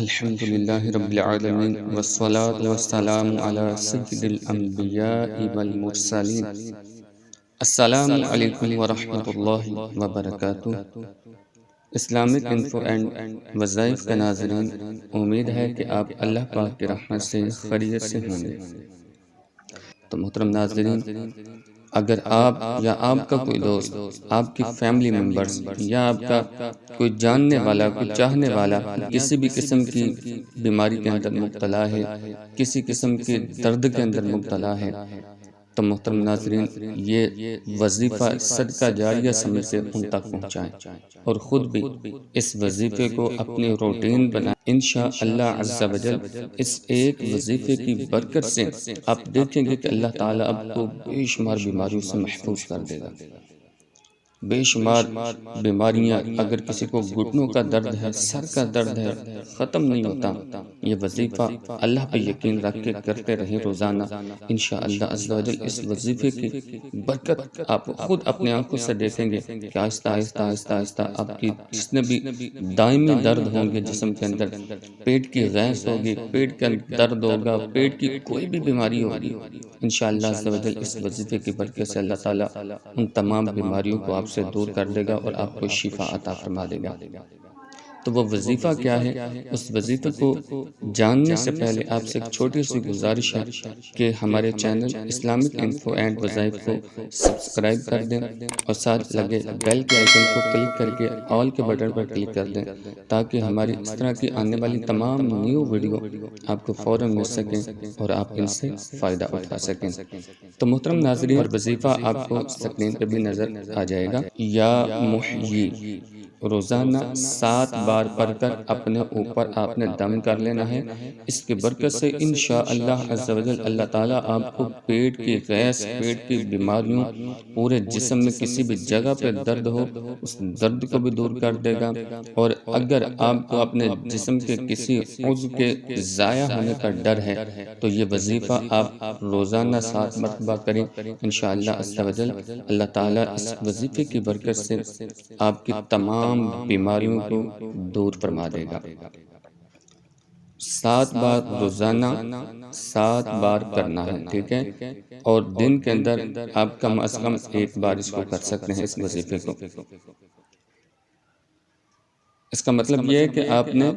الحمد لله رب العالمين والصلاة والسلام على سيد الأنبياء والمرسلين. السلام علیکم ورحمۃ اللہ وبرکاتہ. اسلامک انفو اینڈ وظائف کے ناظرین، امید ہے کہ آپ اللہ پاک کی رحمت سے خیریت سے ہوں گے. تو محترم ناظرین، اگر آپ یا آپ کا کوئی دوست، آپ کی فیملی ممبرز یا آپ کا کوئی جاننے والا، کوئی چاہنے والا کسی بھی قسم کی بیماری کے اندر مبتلا ہے، کسی قسم کے درد کے اندر مبتلا ہے، تو محترم ناظرین، یہ وظیفہ صدقہ جاریہ سمجھ سے ان تک پہنچائیں اور خود بھی اس وظیفے کو اپنی روٹین بنائیں. انشاءاللہ عز و جل اس ایک وظیفے کی برکت سے آپ دیکھیں گے کہ اللہ تعالیٰ آپ کو بے شمار بیماریوں سے محفوظ کر دے گا. بے شمار بیماریاں، اگر کسی کو گھٹنوں کا درد ہے، سر کا درد ہے، ختم نہیں ہوتا. یہ وظیفہ اللہ پہ یقین رکھ کے کرتے رہیں روزانہ. انشاءاللہ عز و جل اس وظیفے کی برکت آپ خود اپنے آنکھوں سے دیکھیں گے کہ آہستہ آہستہ آہستہ آہستہ آپ کی جتنے بھی دائمی درد ہوں گے جسم کے اندر، پیٹ کی گیس ہوگی، پیٹ کا درد ہوگا، پیٹ کی کوئی بھی بیماری ہوگی، انشاءاللہ عز و جل اس وظیفے کی برکت سے اللہ تعالیٰ ان تمام بیماریوں کو آپ سے دور کر دے گا اور آپ کو شفا عطا فرما دے گا. تو وہ وظیفہ کیا ہے؟ اس وظیفے کو جاننے سے پہلے آپ سے ایک چھوٹی سی گزارش ہے کہ ہمارے چینل اسلامک انفو اینڈ وظائف کو سبسکرائب کر دیں اور ساتھ لگے بیل کے آئیکن کو کلک کر کے آل کے بٹن پر کلک کر دیں تاکہ ہماری اس طرح کی آنے والی تمام نیو ویڈیو آپ کو فوراً مل سکیں اور آپ ان سے فائدہ اٹھا سکیں. تو محترم ناظرین، اور وظیفہ آپ کو اسکرین پہ بھی نظر آ جائے گا. یا محیی، روزانہ 7 بار پڑھ کر اپنے اوپر آپ نے دم کر لینا ہے. اس کی برکت سے انشاءاللہ عز و جل اللہ تعالیٰ آپ کو پیٹ کی گیس، پیٹ کی بیماریوں، پورے جسم میں کسی بھی جگہ پہ درد ہو اس درد کو بھی دور کر دے گا. اور اگر آپ کو اپنے جسم کے کسی عضو کے ضائع ہونے کا ڈر ہے تو یہ وظیفہ آپ روزانہ 7 مرتبہ کریں. انشاءاللہ عز و جل اللہ تعالیٰ اس وظیفے کی برکت سے آپ کی تمام بیماریوں کو دور فرما دے گا. 7 بار روزانہ 7 بار کرنا ہے، ٹھیک ہے؟ اور دن کے اندر آپ کم از کم 1 بار اس کو کر سکتے ہیں، اس وظیفے کو. اس کا مطلب یہ ہے کہ آپ نے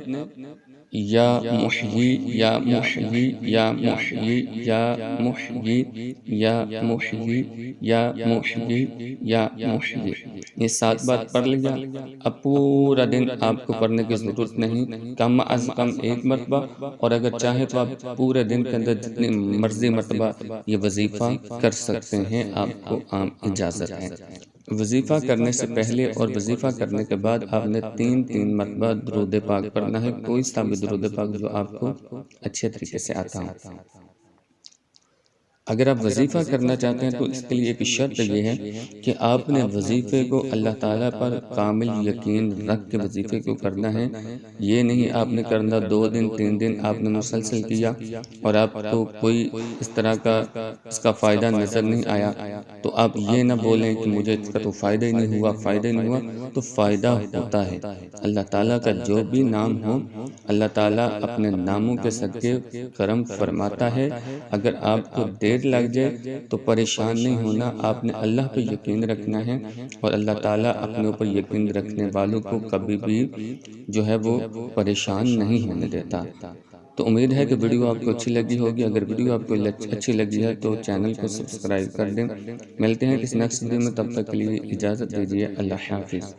یا محیی یا محیی یا محیی یا محیی یا محیی یا محیی یا محیی، یہ 7 بار پڑھ لیا. اب پورا دن آپ کو پڑھنے کی ضرورت نہیں، کم از کم 1 مرتبہ، اور اگر چاہیں تو آپ پورے دن کے اندر جتنی مرضی مرتبہ یہ وظیفہ کر سکتے ہیں، آپ کو عام اجازت ہے. وظیفہ کرنے سے پہلے اور وظیفہ کرنے کے بعد آپ نے 3 مرتبہ درود پاک پڑھنا ہے، کوئی سا بھی درود پاک جو آپ کو اچھے طریقے سے آتا ہو. اگر آپ وظیفہ کرنا چاہتے ہیں تو اس کے لیے ایک شرط یہ ہے کہ آپ نے وظیفے کو اللہ تعالیٰ پر کامل یقین رکھ کے وظیفے کو کرنا ہے. یہ نہیں آپ نے کرنا 2 دن 3 دن آپ نے مسلسل کیا اور آپ کو کوئی اس طرح کا اس کا فائدہ نظر نہیں آیا تو آپ یہ نہ بولیں کہ مجھے اس کا تو فائدہ ہی نہیں ہوا، فائدہ ہی نہیں ہوا. تو فائدہ ہوتا ہے. اللہ تعالیٰ کا جو بھی نام ہو، اللہ تعالیٰ اپنے ناموں کے صدقے کرم فرماتا ہے. اگر آپ کو دیر لگ جائے تو پریشان نہیں ہونا، آپ نے اللہ پہ یقین رکھنا ہے اور اللہ تعالیٰ اپنے اوپر یقین رکھنے والوں کو کبھی بھی جو ہے وہ پریشان نہیں ہونے دیتا. تو امید ہے کہ ویڈیو آپ کو اچھی لگی ہوگی. اگر ویڈیو آپ کو اچھی لگی ہے تو چینل کو سبسکرائب کر دیں. ملتے ہیں کسی نیکسٹ ویڈیو میں، تب تک کے لیے اجازت دیجیے. اللہ حافظ.